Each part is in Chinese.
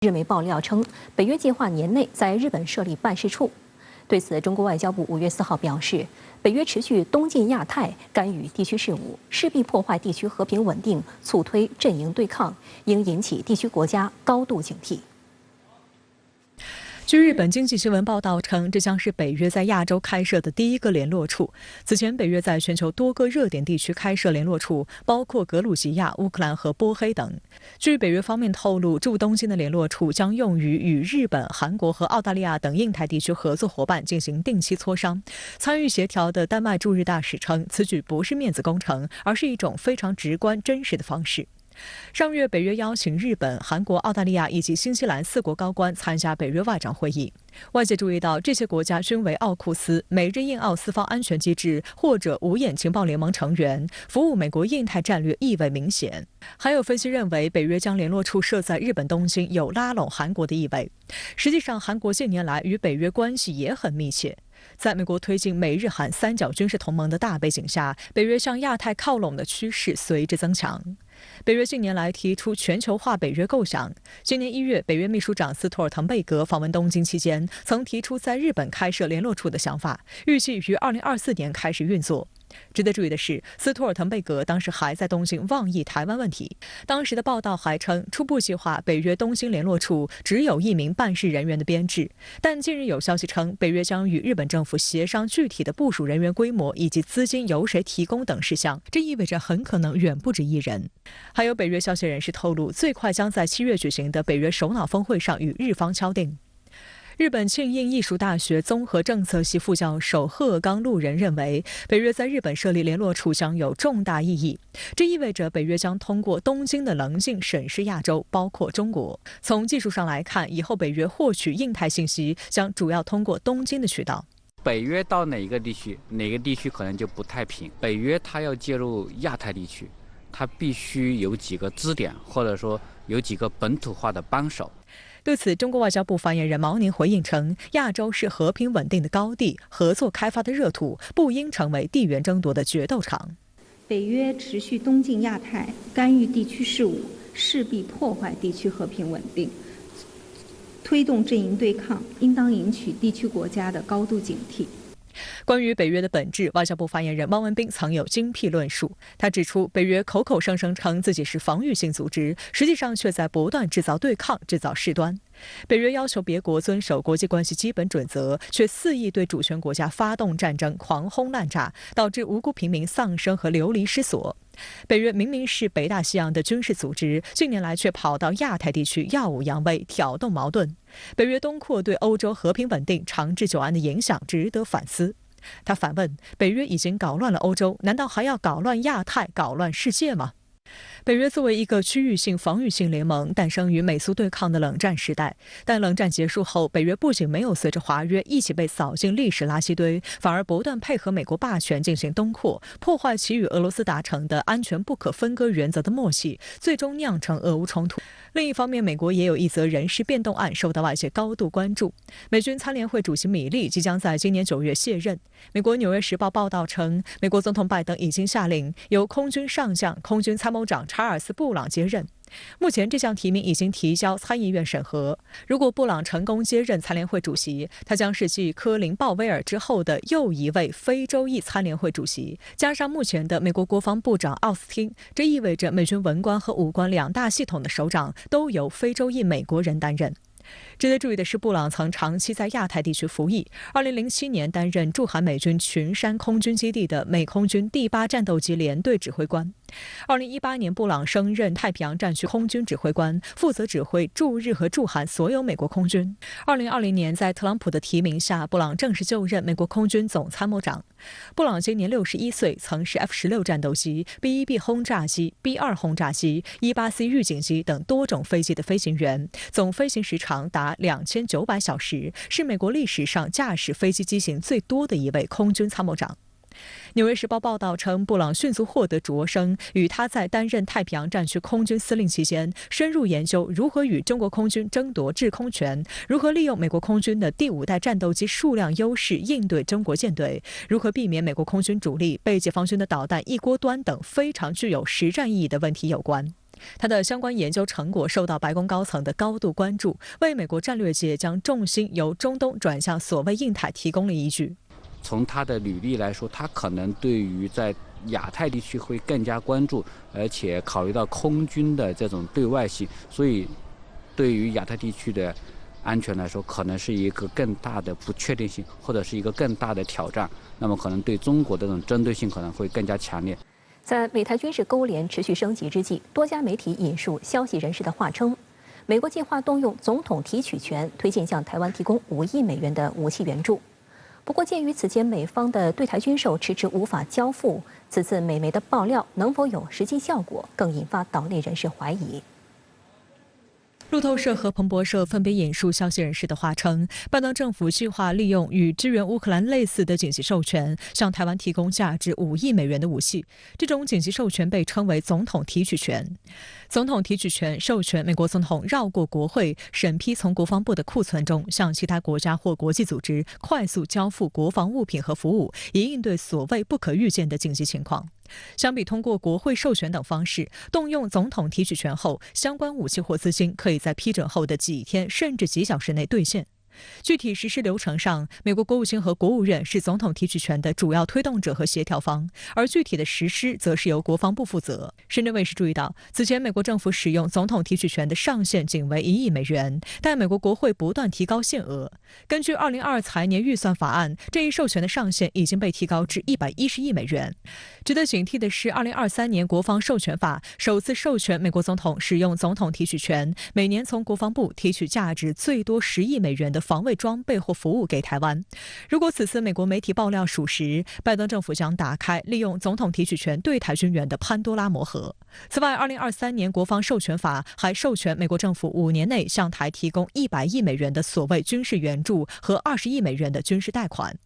日媒爆料称，北约计划年内在日本设立办事处。对此，中国外交部5月4号表示，北约持续东进亚太，干预地区事务，势必破坏地区和平稳定，促推阵营对抗，应引起地区国家高度警惕。 据日本经济新闻报道称，这将是北约在亚洲开设的第一个联络处。此前，北约在全球多个热点地区开设联络处，包括格鲁吉亚、乌克兰和波黑等。据北约方面透露，驻东京的联络处将用于与日本、韩国和澳大利亚等印太地区合作伙伴进行定期磋商。参与协调的丹麦驻日大使称，此举不是面子工程，而是一种非常直观、真实的方式。 上月，北约邀请日本、韩国、澳大利亚以及新西兰4国高官参加北约外长会议。外界注意到，这些国家均为奥库斯、美日印澳四方安全机制或者五眼情报联盟成员，服务美国印太战略意味明显。还有分析认为，北约将联络处设在日本东京，有拉拢韩国的意味。实际上，韩国近年来与北约关系也很密切。 在美国推进美日韩三角军事同盟的大背景下，北约向亚太靠拢的趋势随之增强。北约近年来提出全球化北约构想。今年1月，北约秘书长斯托尔滕贝格访问东京期间，曾提出在日本开设联络处的想法，预计于2024年开始运作。 值得注意的是，斯托尔滕贝格当时还在东京妄议台湾问题。当时的报道还称，初步计划北约东京联络处只有1名办事人员的编制，但近日有消息称，北约将与日本政府协商具体的部署人员规模以及资金由谁提供等事项，这意味着很可能远不止1人。还有北约消息人士透露，最快将在7月举行的北约首脑峰会上与日方敲定。 日本庆应艺术大学综合政策系副教授鹤冈路人认为，北约在日本设立联络处将有重大意义。这意味着北约将通过东京的棱镜审视亚洲，包括中国。从技术上来看，以后北约获取印太信息将主要通过东京的渠道。 北约到哪个地区，哪个地区可能就不太平。北约它要介入亚太地区，它必须有几个支点，或者说有几个本土化的帮手。 对此，中国外交部发言人毛宁回应称，亚洲是和平稳定的高地，合作开发的热土，不应成为地缘争夺的决斗场。北约持续东进亚太，干预地区事务，势必破坏地区和平稳定，推动阵营对抗，应当引起地区国家的高度警惕。 关于北约的本质，外交部发言人汪文斌曾有精辟论述。他指出，北约口口声声称自己是防御性组织，实际上却在不断制造对抗、制造事端。北约要求别国遵守国际关系基本准则，却肆意对主权国家发动战争、狂轰滥炸，导致无辜平民丧生和流离失所。北约明明是北大西洋的军事组织，近年来却跑到亚太地区耀武扬威，挑动矛盾。北约东扩对欧洲和平稳定、长治久安的影响值得反思。他反问：北约已经搞乱了欧洲，难道还要搞乱亚太、搞乱世界吗？ 北约作为一个区域性防御性联盟，诞生于美苏对抗的冷战时代。但冷战结束后，北约不仅没有随着华约一起被扫进历史垃圾堆，反而不断配合美国霸权进行东扩，破坏其与俄罗斯达成的安全不可分割原则的默契，最终酿成俄乌冲突。另一方面，美国也有一则人事变动案受到外界高度关注。美军参联会主席米利即将在今年9月卸任。美国《纽约时报》报道称，美国总统拜登已经下令由空军上将、空军参谋长查尔斯·布朗接任。目前，这项提名已经提交参议院审核。如果布朗成功接任参联会主席，他将是继科林·鲍威尔之后的又一位非洲裔参联会主席。加上目前的美国国防部长奥斯汀，这意味着美军文官和武官2大系统的首长都由非洲裔美国人担任。 值得注意的是，布朗曾长期在亚太地区服役。2007年担任驻韩美军群山空军基地的美空军第8战斗机联队指挥官。2018年，布朗升任太平洋战区空军指挥官，负责指挥驻日和驻韩所有美国空军。2020年，在特朗普的提名下，布朗正式就任美国空军总参谋长。布朗今年61岁，曾是 F-16战斗机、B-1B 轰炸机、B-2轰炸机、E-8C 预警机等多种飞机的飞行员，总飞行时长达2900小时，是美国历史上驾驶飞机机型最多的一位空军参谋长。 《纽约时报》报道称，布朗迅速获得擢升，与他在担任太平洋战区空军司令期间，深入研究如何与中国空军争夺制空权，如何利用美国空军的第5代战斗机数量优势应对中国舰队，如何避免美国空军主力被解放军的导弹一锅端等非常具有实战意义的问题有关。他的相关研究成果受到白宫高层的高度关注，为美国战略界将重心由中东转向所谓印太提供了依据。从他的履历来说，他可能对于在亚太地区会更加关注，而且考虑到空军的这种对外性，所以对于亚太地区的安全来说，可能是一个更大的不确定性，或者是一个更大的挑战。那么可能对中国的这种针对性可能会更加强烈。在美台军事勾连持续升级之际，多家媒体引述消息人士的话称，美国计划动用总统提取权推进向台湾提供5亿美元的武器援助。不过，鉴于此前美方的对台军售迟迟无法交付，此次美媒的爆料能否有实际效果，更引发岛内人士怀疑。路透社和彭博社分别引述消息人士的话称，拜登政府计划利用与支援乌克兰类似的紧急授权，向台湾提供价值5亿美元的武器。这种紧急授权被称为总统提取权。总统提取权授权美国总统绕过国会审批，从国防部的库存中向其他国家或国际组织快速交付国防物品和服务，以应对所谓不可预见的紧急情况。相比通过国会授权等方式动用总统提取权后，相关武器或资金可以在批准后的几天甚至几小时内兑现。具体实施流程上，美国国务卿和国务院是总统提取权的主要推动者和协调方，而具体的实施则是由国防部负责。深圳卫视注意到，此前美国政府使用总统提取权的上限仅为1亿美元，但美国国会不断提高限额。根据2022财年预算法案，这一授权的上限已经被提高至110亿美元。值得警惕的是，2023年国防授权法首次授权美国总统使用总统提取权，每年从国防部提取价值最多10亿美元的防卫装备或服务给台湾。如果此次美国媒体爆料属实，拜登政府将打开利用总统提取权对台军援的潘多拉魔盒。此外，2023年国防授权法还授权美国政府5年内向台提供100亿美元的所谓军事援助和20亿美元的军事贷款。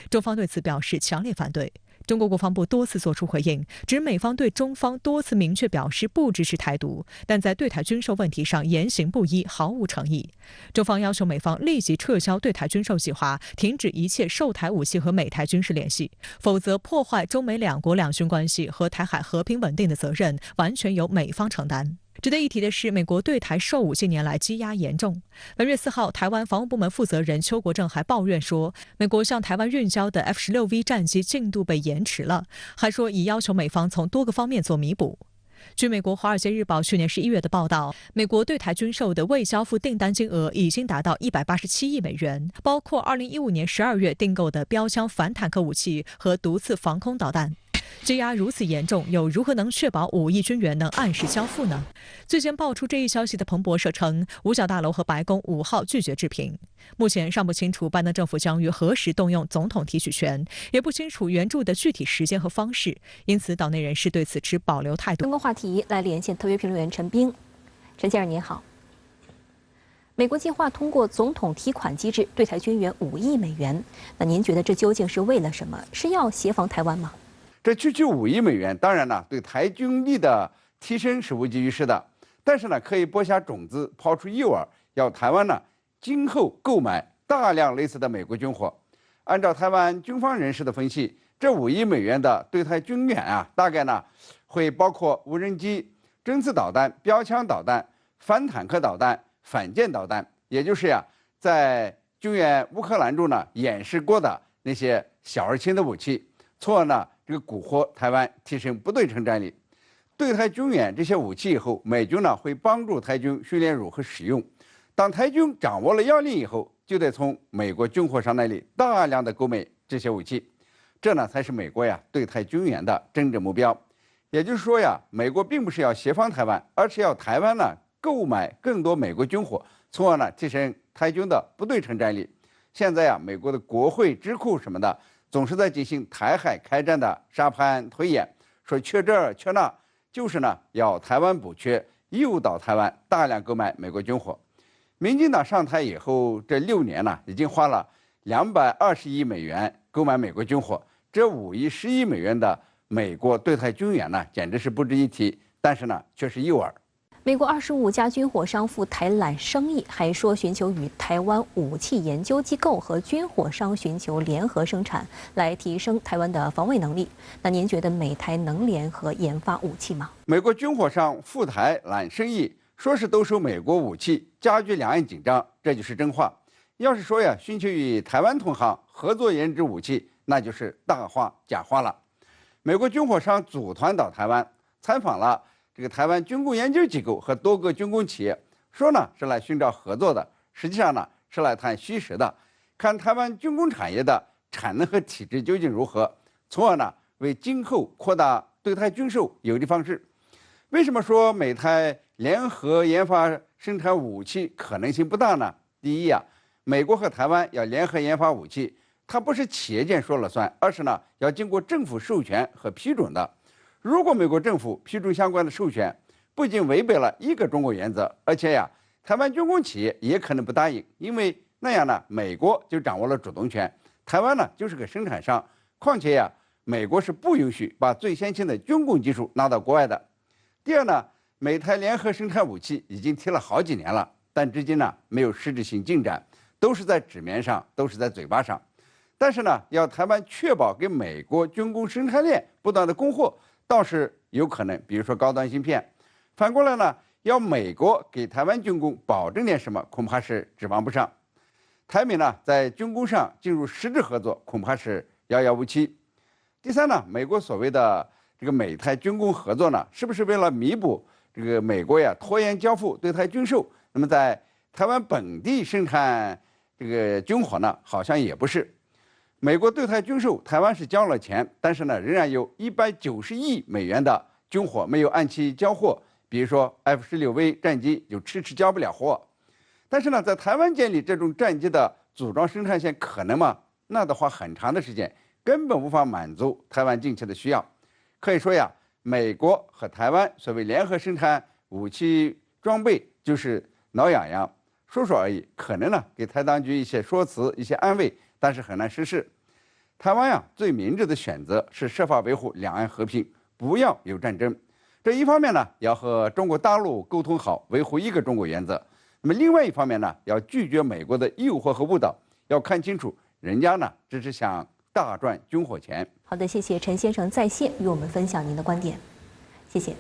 中方对此表示强烈反对。中国国防部多次作出回应，指美方对中方多次明确表示不支持台独，但在对台军售问题上言行不一，毫无诚意。中方要求美方立即撤销对台军售计划，停止一切售台武器和美台军事联系，否则破坏中美两国两军关系和台海和平稳定的责任完全由美方承担。值得一提的是，美国对台售武近年来积压严重。本月4号，台湾防务部门负责人邱国正还抱怨说，美国向台湾运交的 F-16V 战机进度被延迟了，还说已要求美方从多个方面做弥补。据美国《华尔街日报》去年11月的报道，美国对台军售的未交付订单金额已经达到187亿美元，包括2015年12月订购的标枪反坦克武器和毒刺防空导弹。积压如此严重，又如何能确保5亿军援能按时交付呢？最先爆出这一消息的彭博社称，五角大楼和白宫5号拒绝置评。目前尚不清楚拜登政府将于何时动用总统提取权，也不清楚援助的具体时间和方式，因此岛内人士对此持保留态度。相关话题来连线特约评论员陈冰。陈先生您好。美国计划通过总统提款机制对台军援5亿美元，那您觉得这究竟是为了什么？是要协防台湾吗？这区区5亿美元，当然呢，对台军力的提升是无济于事的。但是呢，可以播下种子，抛出诱饵，要台湾呢今后购买大量类似的美国军火。按照台湾军方人士的分析，这5亿美元的对台军援啊，大概呢会包括无人机、针刺导弹、标枪导弹、反坦克导弹、反舰导弹，也就是在军援乌克兰中呢演示过的那些小而轻的武器，从而呢这个蛊惑台湾提升不对称战力。对台军援这些武器以后，美军呢会帮助台军训练如何使用。当台军掌握了要领以后，就得从美国军火商那里大量的购买这些武器，这呢才是美国对台军援的真正目标。也就是说美国并不是要协防台湾，而是要台湾呢购买更多美国军火，从而呢提升台军的不对称战力。现在美国的国会、智库什么的，总是在进行台海开战的沙盘推演，说缺这儿缺那，就是呢要台湾补缺，诱导台湾大量购买美国军火。民进党上台以后，这6年呢，已经花了220亿美元购买美国军火，这5亿10亿美元的美国对台军援呢，简直是不值一提，但是呢，却是诱饵。美国25家军火商赴台揽生意，还说寻求与台湾武器研究机构和军火商寻求联合生产，来提升台湾的防卫能力。那您觉得美台能联合研发武器吗？美国军火商赴台揽生意，说是兜售美国武器，加剧两岸紧张，这就是真话。要是说呀，寻求与台湾同行合作研制武器，那就是大话假话了。美国军火商组团到台湾，采访了这个台湾军工研究机构和多个军工企业，说呢是来寻找合作的，实际上呢是来谈虚实的，看台湾军工产业的产能和体制究竟如何，从而呢为今后扩大对台军售有利方式。为什么说美台联合研发生产武器可能性不大呢？第一呀，美国和台湾要联合研发武器，它不是企业间说了算，而是呢要经过政府授权和批准的。如果美国政府批准相关的授权，不仅违背了一个中国原则，而且呀，台湾军工企业也可能不答应，因为那样呢，美国就掌握了主动权，台湾呢就是个生产商。况且呀，美国是不允许把最先进的军工技术拿到国外的。第二呢，美台联合生产武器已经提了好几年了，但至今呢没有实质性进展，都是在纸面上，都是在嘴巴上。但是呢，要台湾确保给美国军工生产链不断的供货，倒是有可能，比如说高端芯片。反过来呢，要美国给台湾军工保证点什么，恐怕是指望不上。台美呢在军工上进入实质合作，恐怕是遥遥无期。第三呢，美国所谓的这个美台军工合作呢，是不是为了弥补这个美国呀拖延交付对台军售？那么在台湾本地生产这个军火呢，好像也不是。美国对台军售，台湾是交了钱，但是呢，仍然有190亿美元的军火没有按期交货。比如说 F-16V 战机就迟迟交不了货。但是呢，在台湾建立这种战机的组装生产线可能吗？那得花很长的时间，根本无法满足台湾近期的需要。可以说呀，美国和台湾所谓联合生产武器装备就是挠痒痒，说说而已，可能呢给台当局一些说辞、一些安慰，但是很难实施。台湾呀，最明智的选择是设法维护两岸和平，不要有战争。这一方面呢，要和中国大陆沟通好，维护一个中国原则；那么另外一方面呢，要拒绝美国的诱惑和误导，要看清楚人家呢只是想大赚军火钱。好的，谢谢陈先生在线与我们分享您的观点，谢谢。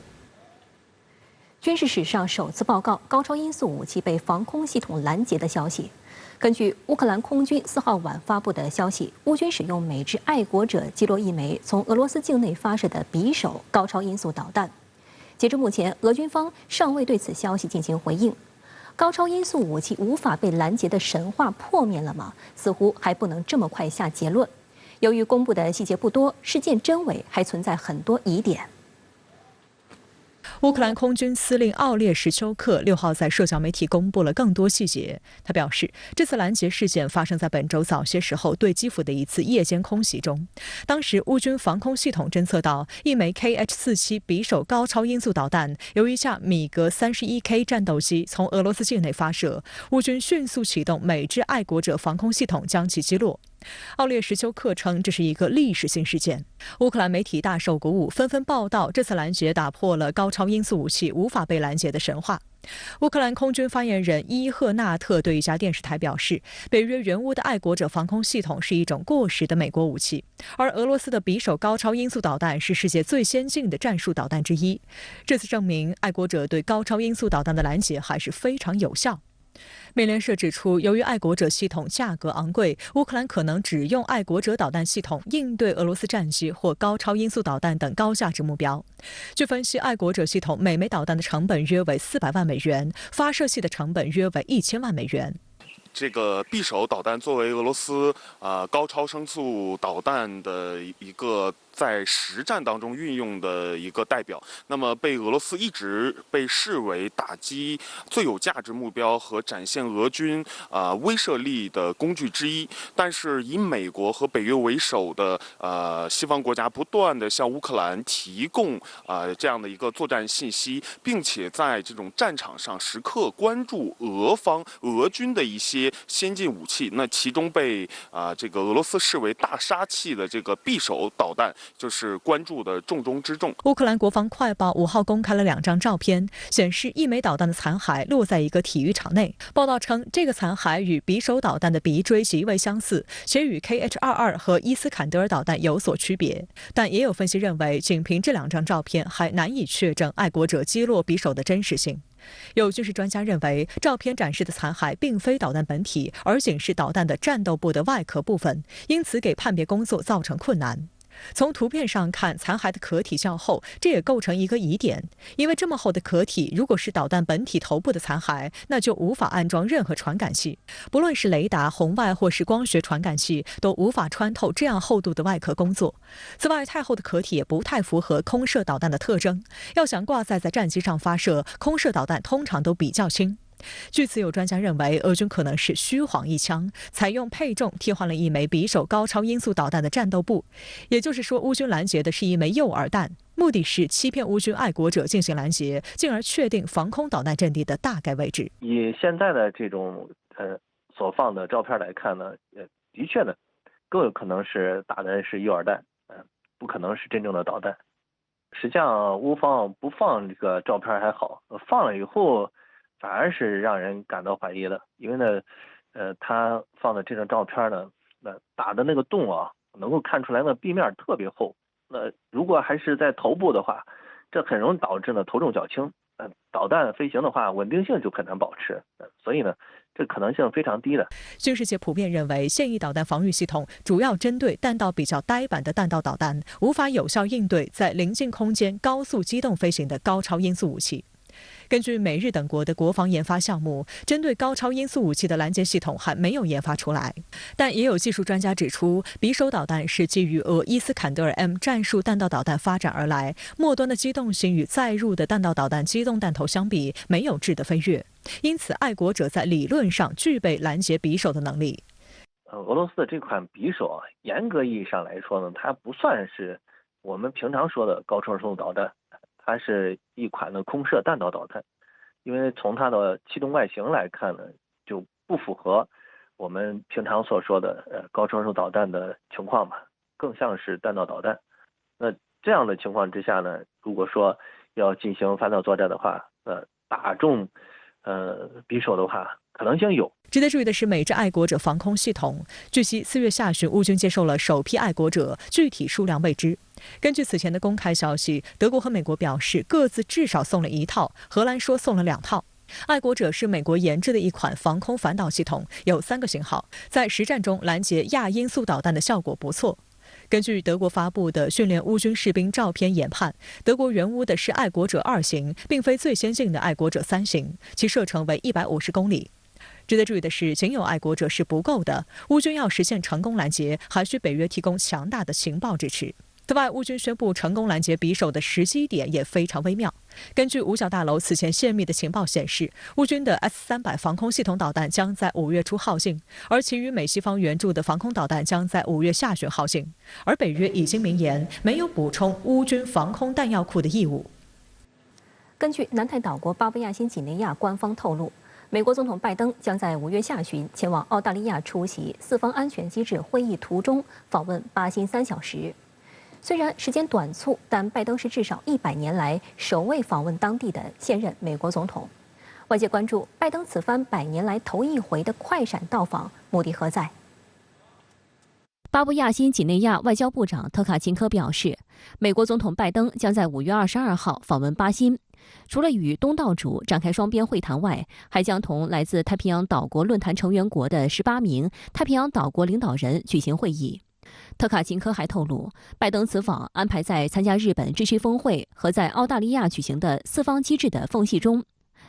军事史上首次报告高超音速武器被防空系统拦截的消息。根据乌克兰空军4号晚发布的消息，乌军使用美制爱国者击落一枚从俄罗斯境内发射的匕首高超音速导弹。截至目前，俄军方尚未对此消息进行回应。高超音速武器无法被拦截的神话破灭了吗？似乎还不能这么快下结论。由于公布的细节不多，事件真伪还存在很多疑点。乌克兰空军司令奥列什丘克6号在社交媒体公布了更多细节。他表示，这次拦截事件发生在本周早些时候对基辅的一次夜间空袭中。当时，乌军防空系统侦测到一枚 KH-47匕首高超音速导弹由一架米格31K 战斗机从俄罗斯境内发射，乌军迅速启动美制爱国者防空系统将其击落。奥列什丘克称这是一个历史性事件。乌克兰媒体大受鼓舞，纷纷报道这次拦截打破了高超音速武器无法被拦截的神话。乌克兰空军发言人伊赫纳特对一家电视台表示，北约援乌的爱国者防空系统是一种过时的美国武器，而俄罗斯的匕首高超音速导弹是世界最先进的战术导弹之一。这次证明，爱国者对高超音速导弹的拦截还是非常有效。美联社指出，由于爱国者系统价格昂贵，乌克兰可能只用爱国者导弹系统应对俄罗斯战机或高超音速导弹等高价值目标。据分析，爱国者系统每枚导弹的成本约为400万美元，发射器的成本约为1000万美元。这个匕首导弹作为俄罗斯高超声速导弹的一个在实战当中运用的一个代表，那么被俄罗斯一直被视为打击最有价值目标和展现俄军威慑力的工具之一。但是以美国和北约为首的西方国家不断的向乌克兰提供这样的一个作战信息，并且在这种战场上时刻关注俄军的一些先进武器，那其中被这个俄罗斯视为大杀器的这个匕首导弹，就是关注的重中之重。乌克兰国防快报5号公开了2张照片，显示一枚导弹的残骸落在一个体育场内。报道称，这个残骸与匕首导弹的鼻锥极为相似，且与 KH-22和伊斯坎德尔导弹有所区别。但也有分析认为，仅凭这2张照片还难以确证爱国者击落匕首的真实性。有军事专家认为，照片展示的残骸并非导弹本体，而仅是导弹的战斗部的外壳部分，因此给判别工作造成困难。从图片上看，残骸的壳体较厚，这也构成一个疑点。因为这么厚的壳体，如果是导弹本体头部的残骸，那就无法安装任何传感器，不论是雷达、红外或是光学传感器，都无法穿透这样厚度的外壳工作。此外，太厚的壳体也不太符合空射导弹的特征。要想挂载在战机上发射，空射导弹通常都比较轻。据此，有专家认为，俄军可能是虚晃一枪，采用配重替换了一枚匕首高超音速导弹的战斗部，也就是说，乌军拦截的是一枚诱饵弹，目的是欺骗乌军爱国者进行拦截，进而确定防空导弹阵地的大概位置。以现在的这种所放的照片来看呢，的确呢，更有可能是打的是诱饵弹，不可能是真正的导弹。实际上，乌方不放这个照片还好，放了以后，反而是让人感到怀疑的，因为呢，他放的这张照片呢，那打的那个洞啊，能够看出来那壁面特别厚。那如果还是在头部的话，这很容易导致呢头重脚轻。导弹飞行的话，稳定性就很难保持。所以呢，这可能性非常低的。军事界普遍认为，现役导弹防御系统主要针对弹道比较呆板的弹道导弹，无法有效应对在临近空间高速机动飞行的高超音速武器。根据美日等国的国防研发项目，针对高超音速武器的拦截系统还没有研发出来。但也有技术专家指出，匕首导弹是基于俄伊斯坎德尔 M 战术弹道导弹发展而来，末端的机动性与载入的弹道导弹机动弹头相比，没有质的飞跃。因此，爱国者在理论上具备拦截匕首的能力。俄罗斯的这款匕首啊，严格意义上来说呢，它不算是我们平常说的高超音速导弹。它是一款的空射弹道导弹，因为从它的气动外形来看呢，就不符合我们平常所说的高超音速导弹的情况吧，更像是弹道导弹。那这样的情况之下呢，如果说要进行反导作战的话，打中匕首的话，可能性有。值得注意的是，美制爱国者防空系统，据悉4月下旬，乌军接受了首批爱国者，具体数量未知。根据此前的公开消息，德国和美国表示各自至少送了1套，荷兰说送了2套。爱国者是美国研制的一款防空反导系统，有3个型号，在实战中拦截亚音速导弹的效果不错。根据德国发布的训练乌军士兵照片研判，德国援乌的是爱国者2型，并非最先进的爱国者3型，其射程为150公里。值得注意的是，仅有爱国者是不够的，乌军要实现成功拦截，还需北约提供强大的情报支持。此外，乌军宣布成功拦截匕首的时机点也非常微妙。根据五角大楼此前泄密的情报显示，乌军的 S-300防空系统导弹将在5月初耗尽，而其余美西方援助的防空导弹将在5月下旬耗尽。而北约已经明言没有补充乌军防空弹药库的义务。根据南太岛国巴布亚新几内亚官方透露，美国总统拜登将在5月下旬前往澳大利亚出席四方安全机制会议途中访问巴新3小时。虽然时间短促，但拜登是至少100年来首位访问当地的现任美国总统。外界关注拜登此番100年来头一回的快闪到访目的何在？巴布亚新几内亚外交部长特卡琴科表示，美国总统拜登将在5月22号访问巴新，除了与东道主展开双边会谈外，还将同来自太平洋岛国论坛成员国的18名太平洋岛国领导人举行会议。特卡琴科还透露，拜登此访安排在参加日本G7峰会和在澳大利亚举行的四方机制的缝隙中。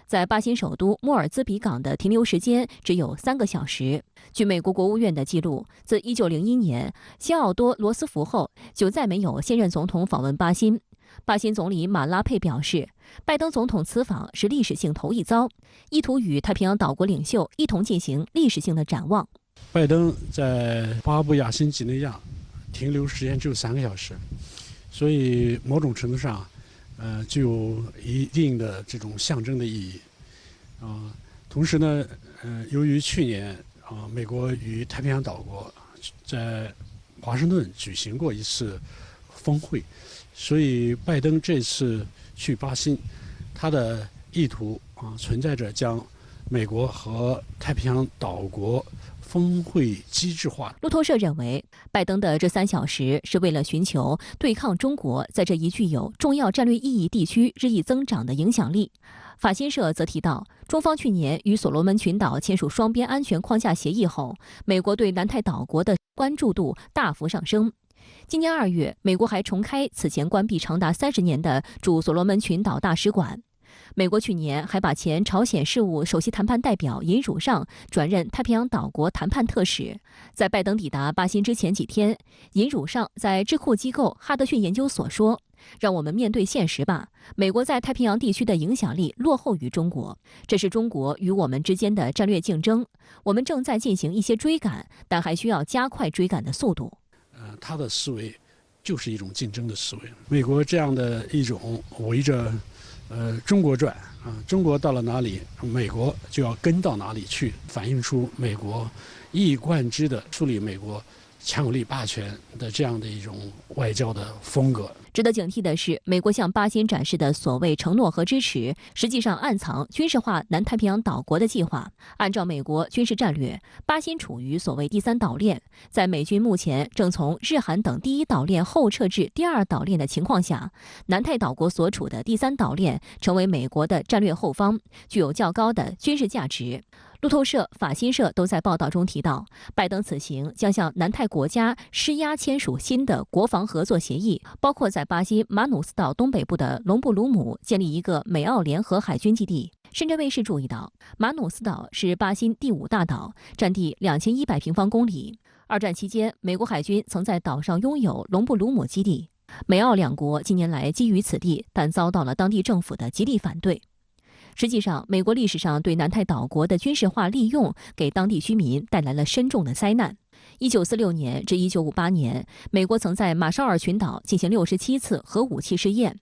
在巴新首都莫尔兹比港的停留时间只有3个小时。据美国国务院的记录，自1901年西奥多·罗斯福后，就再没有现任总统访问巴新。巴新总理马拉佩表示，拜登总统此访是历史性头一遭，意图与太平洋岛国领袖一同进行历史性的展望。拜登在巴布亚新几内亚停留时间只有3个小时，所以某种程度上，具有一定的这种象征的意义。同时呢，由于去年美国与太平洋岛国在华盛顿举行过一次峰会。所以拜登这次去巴新，他的意图存在着将美国和太平洋岛国峰会机制化。路透社认为，拜登的这3小时是为了寻求对抗中国在这一具有重要战略意义地区日益增长的影响力。法新社则提到，中方去年与所罗门群岛签署双边安全框架协议后，美国对南太岛国的关注度大幅上升。今年2月，美国还重开此前关闭长达30年的驻所罗门群岛大使馆。美国去年还把前朝鲜事务首席谈判代表尹汝尚转任太平洋岛国谈判特使。在拜登抵达巴新之前几天，尹汝尚在智库机构哈德逊研究所说：“让我们面对现实吧，美国在太平洋地区的影响力落后于中国，这是中国与我们之间的战略竞争。我们正在进行一些追赶，但还需要加快追赶的速度。”他的思维就是一种竞争的思维。美国这样的一种围着中国转中国到了哪里，美国就要跟到哪里去，反映出美国一以贯之的树立美国强有力霸权的这样的一种外交的风格。值得警惕的是，美国向巴新展示的所谓承诺和支持，实际上暗藏军事化南太平洋岛国的计划。按照美国军事战略，巴新处于所谓第3岛链，在美军目前正从日韩等第1岛链后撤至第2岛链的情况下，南太岛国所处的第3岛链成为美国的战略后方，具有较高的军事价值。路透社、法新社都在报道中提到，拜登此行将向南太国家施压签署新的国防合作协议，包括在巴新马努斯岛东北部的隆布鲁姆建立一个美澳联合海军基地。深圳卫视注意到，马努斯岛是巴新第5大岛，占地2100平方公里。2战期间，美国海军曾在岛上拥有隆布鲁姆基地。美澳两国近年来基于此地，但遭到了当地政府的极力反对。实际上，美国历史上对南太岛国的军事化利用，给当地居民带来了深重的灾难。1946年至1958年，美国曾在马绍尔群岛进行67次核武器试验。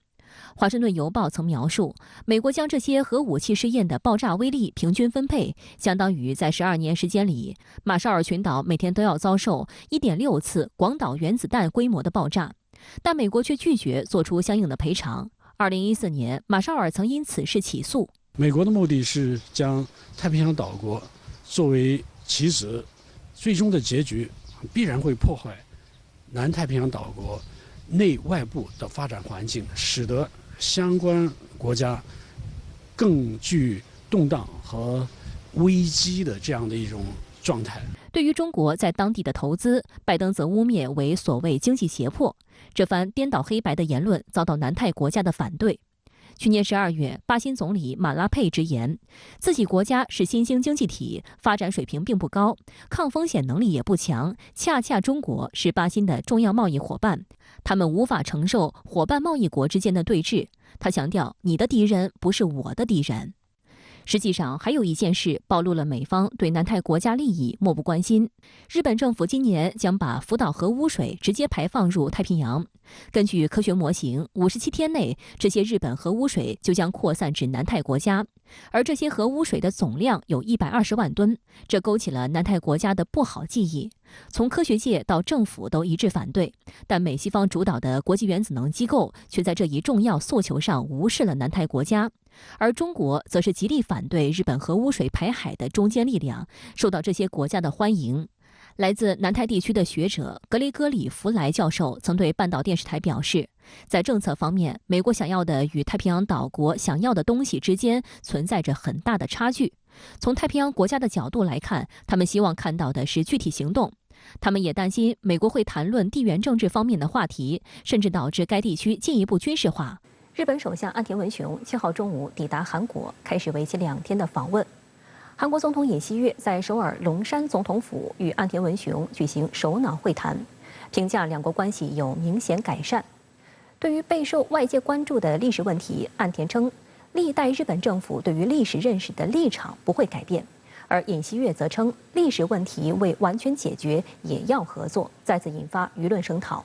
华盛顿邮报曾描述，美国将这些核武器试验的爆炸威力平均分配，相当于在12年时间里，马绍尔群岛每天都要遭受1.6次广岛原子弹规模的爆炸。但美国却拒绝做出相应的赔偿。2014年，马绍尔曾因此事起诉。美国的目的是将太平洋岛国作为棋子，最终的结局必然会破坏南太平洋岛国内外部的发展环境，使得相关国家更具动荡和危机的这样的一种状态。对于中国在当地的投资，拜登则污蔑为所谓经济胁迫。这番颠倒黑白的言论遭到南太国家的反对。去年12月，巴新总理马拉佩直言，自己国家是新兴经济体，发展水平并不高，抗风险能力也不强，恰恰中国是巴新的重要贸易伙伴，他们无法承受伙伴贸易国之间的对峙。他强调，你的敌人不是我的敌人。实际上，还有一件事暴露了美方对南太国家利益漠不关心。日本政府今年将把福岛核污水直接排放入太平洋。根据科学模型，57天内，这些日本核污水就将扩散至南太国家，而这些核污水的总量有120万吨，这勾起了南太国家的不好记忆。从科学界到政府都一致反对，但美西方主导的国际原子能机构却在这一重要诉求上无视了南太国家。而中国则是极力反对日本核污水排海的中坚力量，受到这些国家的欢迎。来自南太地区的学者格雷戈里·弗莱教授曾对半岛电视台表示，在政策方面，美国想要的与太平洋岛国想要的东西之间存在着很大的差距。从太平洋国家的角度来看，他们希望看到的是具体行动。他们也担心美国会谈论地缘政治方面的话题，甚至导致该地区进一步军事化。日本首相岸田文雄7号中午抵达韩国，开始为期2天的访问。韩国总统尹锡悦在首尔龙山总统府与岸田文雄举行首脑会谈，评价两国关系有明显改善。对于备受外界关注的历史问题，岸田称，历代日本政府对于历史认识的立场不会改变。而尹锡悦则称，历史问题未完全解决，也要合作，再次引发舆论声讨。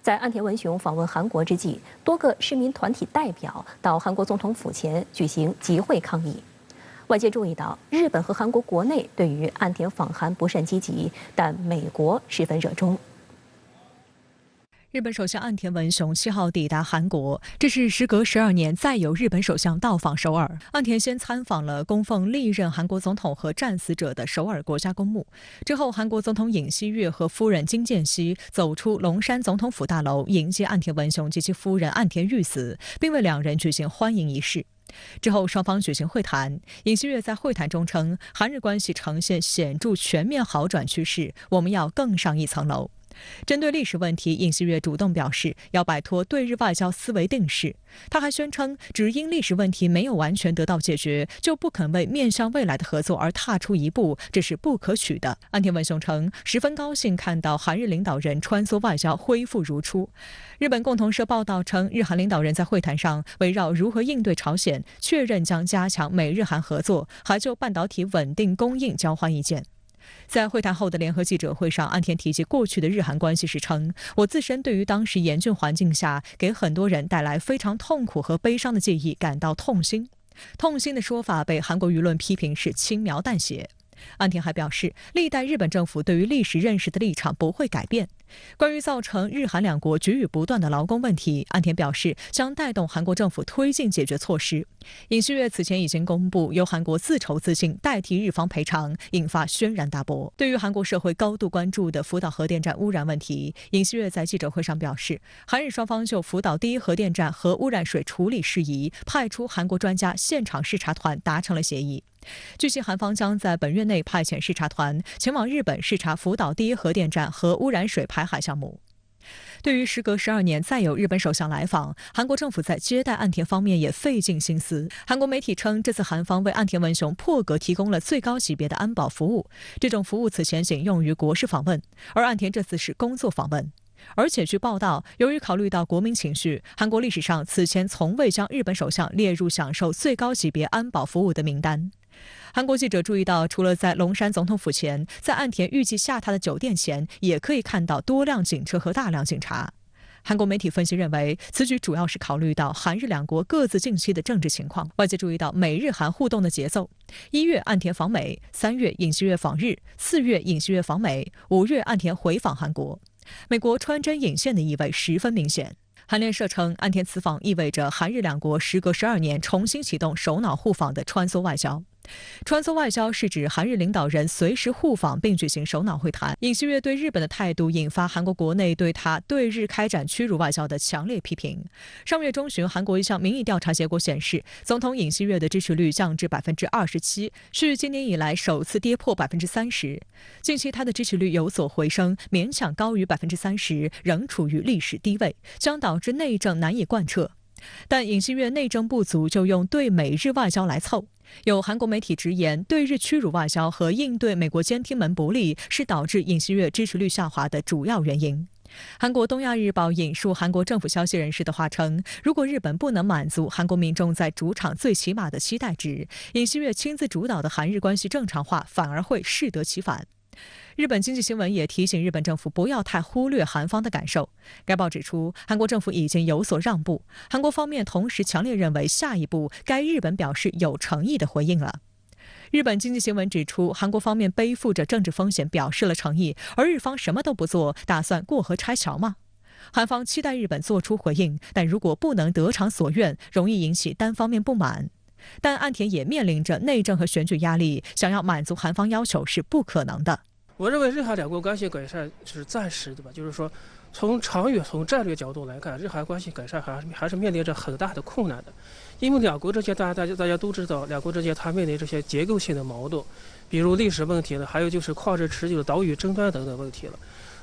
在岸田文雄访问韩国之际，多个市民团体代表到韩国总统府前举行集会抗议。外界注意到，日本和韩国国内对于岸田访韩不甚积极，但美国十分热衷。日本首相岸田文雄7号抵达韩国，这是时隔12年再有日本首相到访首尔。岸田先参访了供奉历任韩国总统和战死者的首尔国家公墓，之后韩国总统尹锡悦和夫人金建熙走出龙山总统府大楼迎接岸田文雄及其夫人岸田裕子，并为两人举行欢迎仪式。之后双方举行会谈，尹锡悦在会谈中称，韩日关系呈现显著全面好转趋势，我们要更上一层楼。针对历史问题，尹锡悦主动表示要摆脱对日外交思维定式。他还宣称，只因历史问题没有完全得到解决，就不肯为面向未来的合作而踏出一步，这是不可取的。岸田文雄称，十分高兴看到韩日领导人穿梭外交恢复如初。日本共同社报道称，日韩领导人在会谈上围绕如何应对朝鲜，确认将加强美日韩合作，还就半导体稳定供应交换意见。在会谈后的联合记者会上，岸田提及过去的日韩关系时称，我自身对于当时严峻环境下给很多人带来非常痛苦和悲伤的记忆感到痛心。痛心的说法被韩国舆论批评是轻描淡写。岸田还表示，历代日本政府对于历史认识的立场不会改变。关于造成日韩两国局域不断的劳工问题，岸田表示将带动韩国政府推进解决措施。尹锡悦此前已经公布由韩国自筹资金代替日方赔偿，引发轩然大波。对于韩国社会高度关注的福岛核电站污染问题，尹锡悦在记者会上表示，韩日双方就福岛第一核电站核污染水处理事宜派出韩国专家现场视察团达成了协议。据悉，韩方将在本月内派遣视察团前往日本视察福岛第一核电站核污染水排海项目。对于时隔12年再有日本首相来访，韩国政府在接待岸田方面也费尽心思。韩国媒体称，这次韩方为岸田文雄破格提供了最高级别的安保服务，这种服务此前仅用于国事访问，而岸田这次是工作访问。而且据报道，由于考虑到国民情绪，韩国历史上此前从未将日本首相列入享受最高级别安保服务的名单。韩国记者注意到，除了在龙山总统府前，在岸田预计下榻的酒店前，也可以看到多辆警车和大量警察。韩国媒体分析认为，此举主要是考虑到韩日两国各自近期的政治情况。外界注意到美日韩互动的节奏：1月岸田访美，3月尹锡悦访日，4月尹锡悦访美，5月岸田回访韩国。美国穿针引线的意味十分明显。韩联社称，岸田此访意味着韩日两国时隔12年重新启动首脑互访的穿梭外交。穿梭外交是指韩日领导人随时互访并举行首脑会谈。尹锡悦对日本的态度引发韩国国内对他对日开展屈辱外交的强烈批评。上月中旬，韩国一项民意调查结果显示，总统尹锡悦的支持率降至27%，是今年以来首次跌破30%。近期他的支持率有所回升，勉强高于30%，仍处于历史低位，将导致内政难以贯彻。但尹锡悦内政不足，就用对美日外交来凑。有韩国媒体直言，对日屈辱外交和应对美国监听门不利是导致尹锡悦支持率下滑的主要原因。韩国东亚日报引述韩国政府消息人士的话称，如果日本不能满足韩国民众在主场最起码的期待值，尹锡悦亲自主导的韩日关系正常化反而会适得其反。日本经济新闻也提醒日本政府不要太忽略韩方的感受。该报指出，韩国政府已经有所让步，韩国方面同时强烈认为下一步该日本表示有诚意的回应了。日本经济新闻指出，韩国方面背负着政治风险表示了诚意，而日方什么都不做，打算过河拆桥吗？韩方期待日本做出回应，但如果不能得偿所愿，容易引起单方面不满。但岸田也面临着内政和选举压力，想要满足韩方要求是不可能的。我认为日韩两国关系改善是暂时的吧，就是说从长远从战略角度来看，日韩关系改善还是面临着很大的困难的，因为两国之间大家都知道，两国之间它面临这些结构性的矛盾，比如历史问题了，还有就是旷日持久的岛屿争端等等问题了。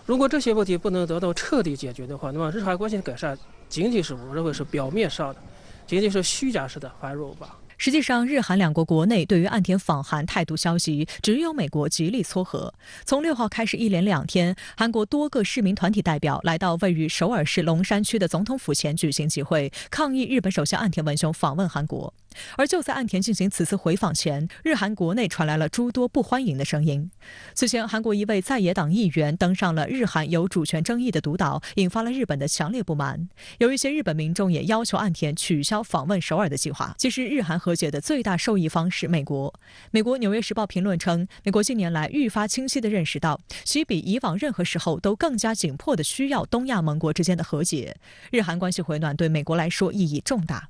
如果这些问题不能得到彻底解决的话，那么日韩关系的改善仅仅是我认为是表面上的，仅仅是虚假式的繁荣吧。实际上，日韩两国国内对于岸田访韩态度消息，只有美国极力撮合。从6号开始，一连2天，韩国多个市民团体代表来到位于首尔市龙山区的总统府前举行集会，抗议日本首相岸田文雄访问韩国。而就在岸田进行此次回访前，日韩国内传来了诸多不欢迎的声音。此前，韩国一位在野党议员登上了日韩有主权争议的独岛，引发了日本的强烈不满。有一些日本民众也要求岸田取消访问首尔的计划。其实，日韩和解的最大受益方是美国。美国《纽约时报》评论称，美国近年来愈发清晰地认识到，其比以往任何时候都更加紧迫地需要东亚盟国之间的和解。日韩关系回暖对美国来说意义重大。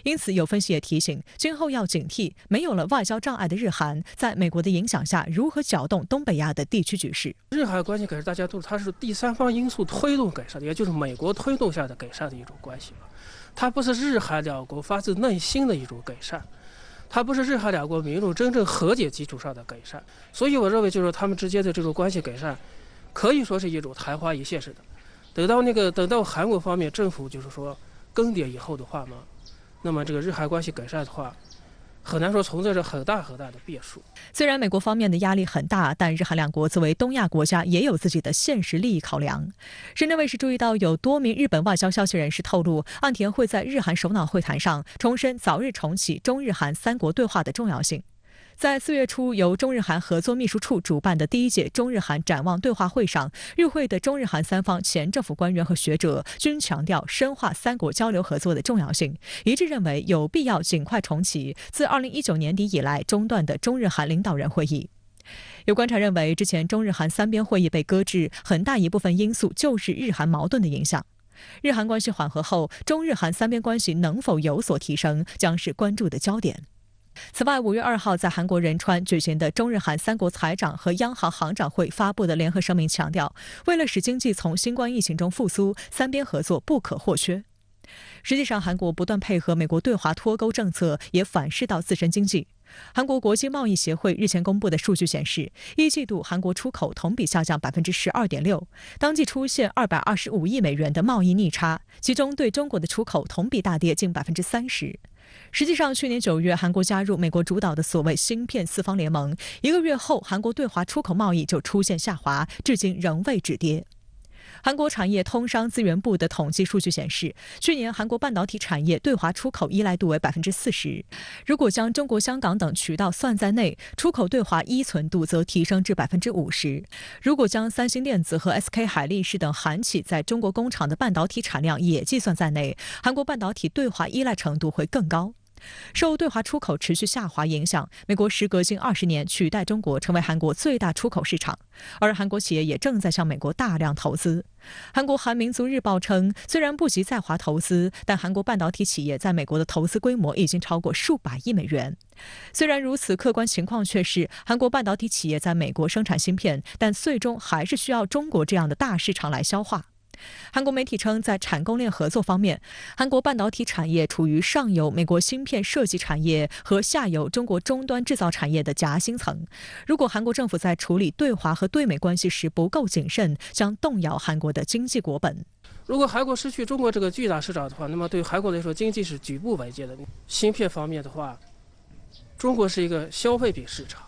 因此，有分析也提醒，今后要警惕没有了外交障碍的日韩，在美国的影响下，如何搅动东北亚的地区局势。日韩关系改善，大家都它是第三方因素推动改善的，也就是美国推动下的改善的一种关系。它不是日韩两国发自内心的一种改善，它不是日韩两国民众真正和解基础上的改善。所以，我认为就是他们之间的这种关系改善，可以说是一种昙花一现式的。等到韩国方面政府就是说更迭以后的话嘛。那么这个日韩关系改善的话，很难说存在着很大的变数。虽然美国方面的压力很大，但日韩两国作为东亚国家，也有自己的现实利益考量。深圳卫视注意到，有多名日本外交消息人士透露，岸田会在日韩首脑会谈上重申早日重启中日韩三国对话的重要性。在4月初由中日韩合作秘书处主办的第1届中日韩展望对话会上，与会的中日韩三方前政府官员和学者均强调深化三国交流合作的重要性，一致认为有必要尽快重启自2019年底以来中断的中日韩领导人会议。有观察认为，之前中日韩三边会议被搁置，很大一部分因素就是日韩矛盾的影响。日韩关系缓和后，中日韩三边关系能否有所提升，将是关注的焦点。此外，5月2号在韩国仁川举行的中日韩三国财长和央行行长会发布的联合声明强调，为了使经济从新冠疫情中复苏，三边合作不可或缺。实际上，韩国不断配合美国对华脱钩政策，也反噬到自身经济。韩国国际贸易协会日前公布的数据显示，1季度韩国出口同比下降12.6%，当季出现225亿美元的贸易逆差，其中对中国的出口同比大跌近30%。实际上，去年9月，韩国加入美国主导的所谓芯片四方联盟，1个月后，韩国对华出口贸易就出现下滑，至今仍未止跌。韩国产业通商资源部的统计数据显示，去年韩国半导体产业对华出口依赖度为40%，如果将中国香港等渠道算在内，出口对华依存度则提升至50%。如果将三星电子和 SK 海力士等韩企在中国工厂的半导体产量也计算在内，韩国半导体对华依赖程度会更高。受对华出口持续下滑影响，美国时隔近20年取代中国成为韩国最大出口市场，而韩国企业也正在向美国大量投资。韩国韩民族日报称，虽然不及在华投资，但韩国半导体企业在美国的投资规模已经超过数百亿美元。虽然如此，客观情况却是韩国半导体企业在美国生产芯片，但最终还是需要中国这样的大市场来消化。韩国媒体称，在产供链合作方面，韩国半导体产业处于上游美国芯片设计产业和下游中国终端制造产业的夹心层。如果韩国政府在处理对华和对美关系时不够谨慎，将动摇韩国的经济国本。如果韩国失去中国这个巨大市场的话，那么对韩国来说，经济是举步维艰的。芯片方面的话，中国是一个消费品市场。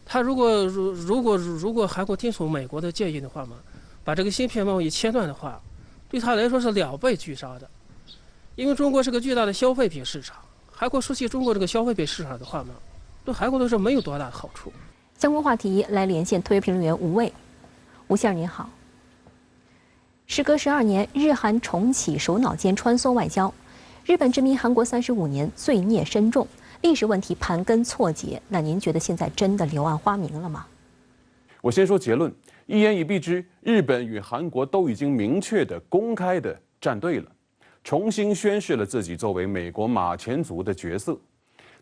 他如果韩国听从美国的建议的话嘛，把这个芯片贸易切断的话，对他来说是2倍巨杀的，因为中国是个巨大的消费品市场，韩国失去中国这个消费品市场的话嘛，对韩国来说没有多大的好处。相关话题来连线特约评论员吴卫。吴先生您好。时隔12年，日韩重启首脑间穿梭外交，日本殖民韩国35年，罪孽深重，历史问题盘根错节。那您觉得现在真的柳暗花明了吗？我先说结论。一言以蔽之，日本与韩国都已经明确的、公开的站队了，重新宣示了自己作为美国马前卒的角色。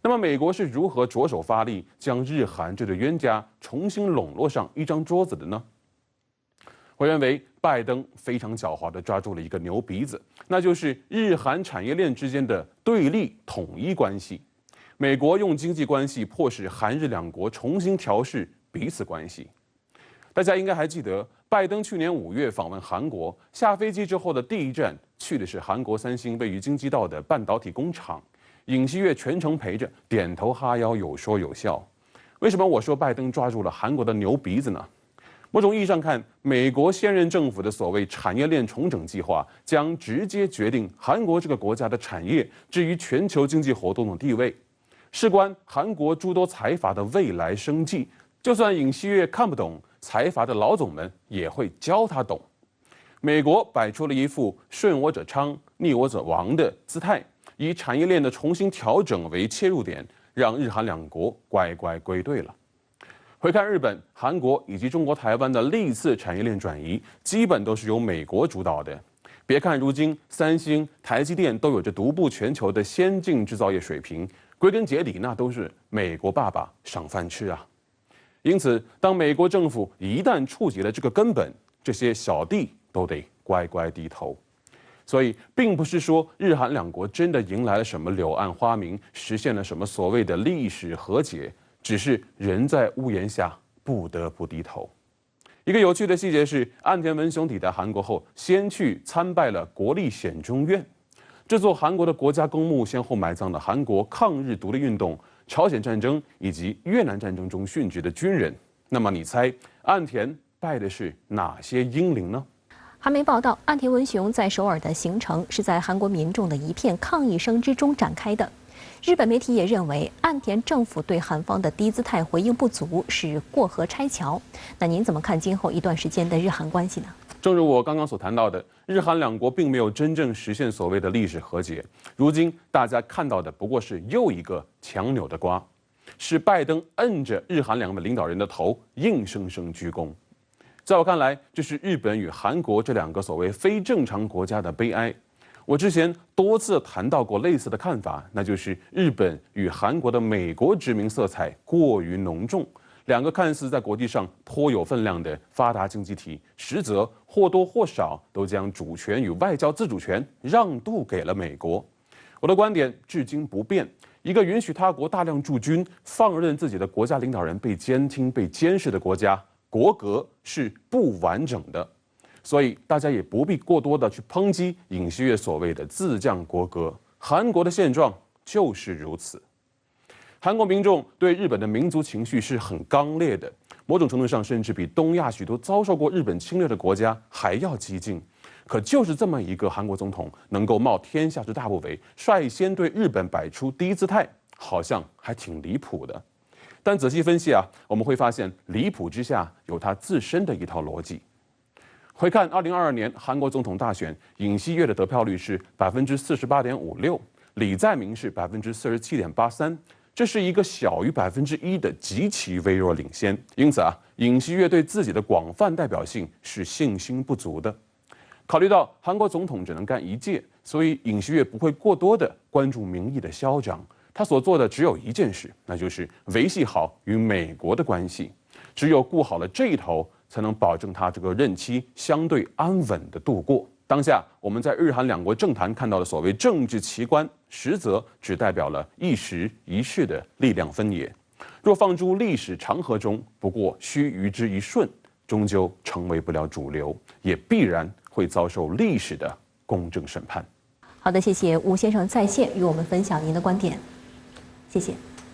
那么，美国是如何着手发力，将日韩这对冤家重新笼络上一张桌子的呢？我认为，拜登非常狡猾地抓住了一个牛鼻子，那就是日韩产业链之间的对立统一关系。美国用经济关系迫使韩日两国重新调试彼此关系。大家应该还记得，拜登去年5月访问韩国，下飞机之后的第一站去的是韩国三星位于京畿道的半导体工厂。尹锡悦全程陪着，点头哈腰，有说有笑。为什么我说拜登抓住了韩国的牛鼻子呢？某种意义上看，美国现任政府的所谓产业链重整计划，将直接决定韩国这个国家的产业至于全球经济活动的地位，事关韩国诸多财阀的未来生计。就算尹锡悦看不懂，财阀的老总们也会教他懂。美国摆出了一副顺我者昌，逆我者亡的姿态，以产业链的重新调整为切入点，让日韩两国乖乖归队了。回看日本、韩国以及中国台湾的历次产业链转移，基本都是由美国主导的。别看如今三星、台积电都有着独步全球的先进制造业水平，归根结底那都是美国爸爸赏饭吃啊。因此，当美国政府一旦触及了这个根本，这些小弟都得乖乖低头。所以，并不是说日韩两国真的迎来了什么柳暗花明，实现了什么所谓的历史和解，只是人在屋檐下不得不低头。一个有趣的细节是，岸田文雄抵达韩国后，先去参拜了国立显忠院，这座韩国的国家公墓先后埋葬了韩国抗日独立运动、朝鲜战争以及越南战争中殉职的军人。那么你猜，岸田拜的是哪些英灵呢？韩媒报道，岸田文雄在首尔的行程是在韩国民众的一片抗议声之中展开的。日本媒体也认为，岸田政府对韩方的低姿态回应不足，是过河拆桥。那您怎么看今后一段时间的日韩关系呢？正如我刚刚所谈到的，日韩两国并没有真正实现所谓的历史和解。如今大家看到的不过是又一个强扭的瓜，是拜登摁着日韩两个领导人的头，硬生生鞠躬。在我看来，这是日本与韩国这两个所谓非正常国家的悲哀。我之前多次谈到过类似的看法，那就是日本与韩国的美国殖民色彩过于浓重，两个看似在国际上颇有分量的发达经济体，实则或多或少都将主权与外交自主权让渡给了美国。我的观点至今不变，一个允许他国大量驻军、放任自己的国家领导人被监听、被监视的国家，国格是不完整的。所以大家也不必过多的去抨击尹锡悦所谓的自降国格，韩国的现状就是如此。韩国民众对日本的民族情绪是很刚烈的，某种程度上甚至比东亚许多遭受过日本侵略的国家还要激进。可就是这么一个韩国总统，能够冒天下之大不韪，率先对日本摆出低姿态，好像还挺离谱的。但仔细分析啊，我们会发现离谱之下有它自身的一套逻辑。回看2022年韩国总统大选，尹锡悦的得票率是48.56%，李在明是47.83%，这是一个小于1%的极其微弱领先。因此啊，尹锡悦对自己的广泛代表性是信心不足的。考虑到韩国总统只能干一届，所以尹锡悦不会过多的关注民意的消长，他所做的只有一件事，那就是维系好与美国的关系。只有顾好了这一头，才能保证他这个任期相对安稳的度过。当下我们在日韩两国政坛看到的所谓政治奇观，实则只代表了一时一世的力量分野。若放诸历史长河中，不过须臾之一瞬，终究成为不了主流，也必然会遭受历史的公正审判。好的，谢谢吴先生在线与我们分享您的观点，谢谢。